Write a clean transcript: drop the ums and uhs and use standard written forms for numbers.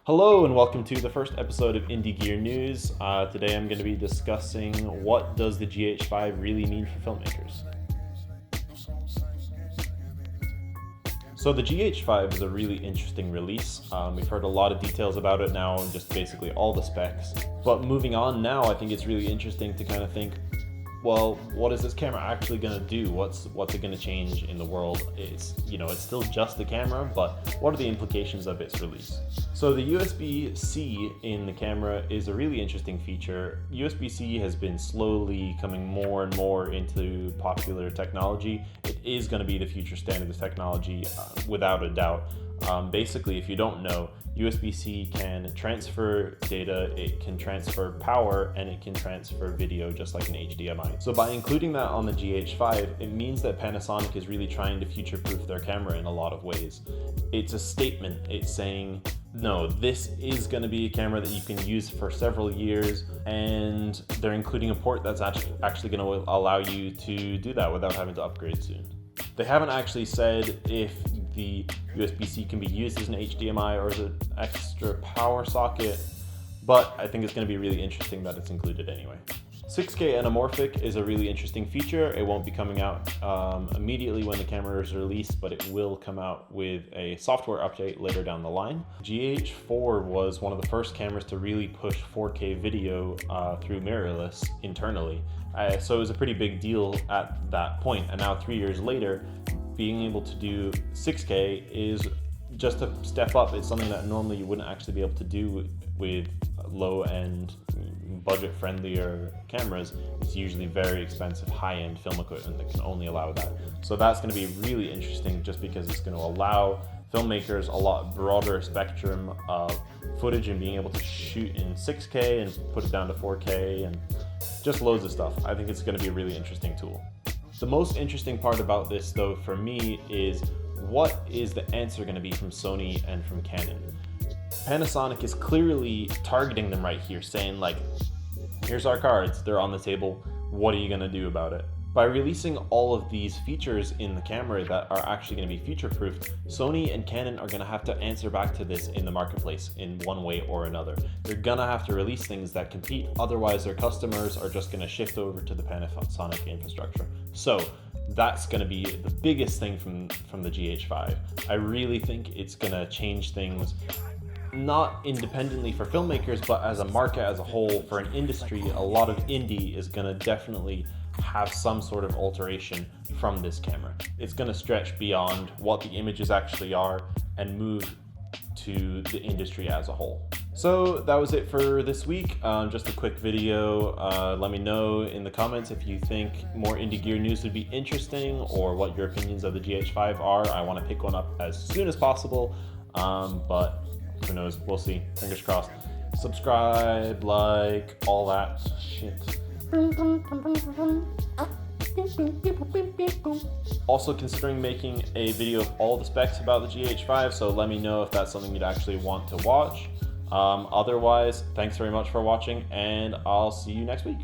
Hello and welcome to the first episode of Indie Gear News. Today I'm going to be discussing what does the GH5 really mean for filmmakers. So the GH5 is a really interesting release. We've heard a lot of details about it now and just basically all the specs. But moving on now, I think it's really interesting to kind of think, well, what is this camera actually going to do? What's it going to change in the world? It's still just a camera, but what are the implications of its release? So the USB-C in the camera is a really interesting feature. USB-C has been slowly coming more and more into popular technology. It is going to be the future standard of technology, without a doubt. Basically, if you don't know, USB-C can transfer data, it can transfer power, and it can transfer video just like an HDMI. So by including that on the GH5, it means that Panasonic is really trying to future-proof their camera in a lot of ways. It's a statement. It's saying, no, this is going to be a camera that you can use for several years, and they're including a port that's actually going to allow you to do that without having to upgrade soon. They haven't actually said if the USB-C can be used as an HDMI or as an extra power socket, but I think it's going to be really interesting that it's included anyway. 6K anamorphic is a really interesting feature. It won't be coming out immediately when the camera is released, but it will come out with a software update later down the line. GH4 was one of the first cameras to really push 4K video through mirrorless internally. So it was a pretty big deal at that point, and now 3 years later, being able to do 6K is just a step up. It's something that normally you wouldn't actually be able to do with low-end, budget-friendlier cameras. It's usually very expensive, high-end film equipment that can only allow that. So that's going to be really interesting just because it's going to allow filmmakers a lot broader spectrum of footage and being able to shoot in 6K and put it down to 4K and just loads of stuff. I think it's going to be a really interesting tool. The most interesting part about this, though, for me, is what is the answer going to be from Sony and from Canon? Panasonic is clearly targeting them right here, saying like, here's our cards, they're on the table, what are you going to do about it? By releasing all of these features in the camera that are actually going to be future-proofed, Sony and Canon are going to have to answer back to this in the marketplace in one way or another. They're going to have to release things that compete, otherwise their customers are just going to shift over to the Panasonic infrastructure. So that's going to be the biggest thing from the GH5. I really think it's going to change things, not independently for filmmakers, but as a market as a whole, for an industry. A lot of indie is going to definitely have some sort of alteration from this camera. It's going to stretch beyond what the images actually are and move to the industry as a whole. So that was it for this week. Just a quick video. Let me know in the comments if you think more indie gear news would be interesting or what your opinions of the GH5 are. I want to pick one up as soon as possible, but who knows? We'll see. Fingers crossed. Subscribe, like, all that shit. Also considering making a video of all the specs about the GH5, so let me know if that's something you'd actually want to watch. Otherwise, thanks very much for watching, and I'll see you next week.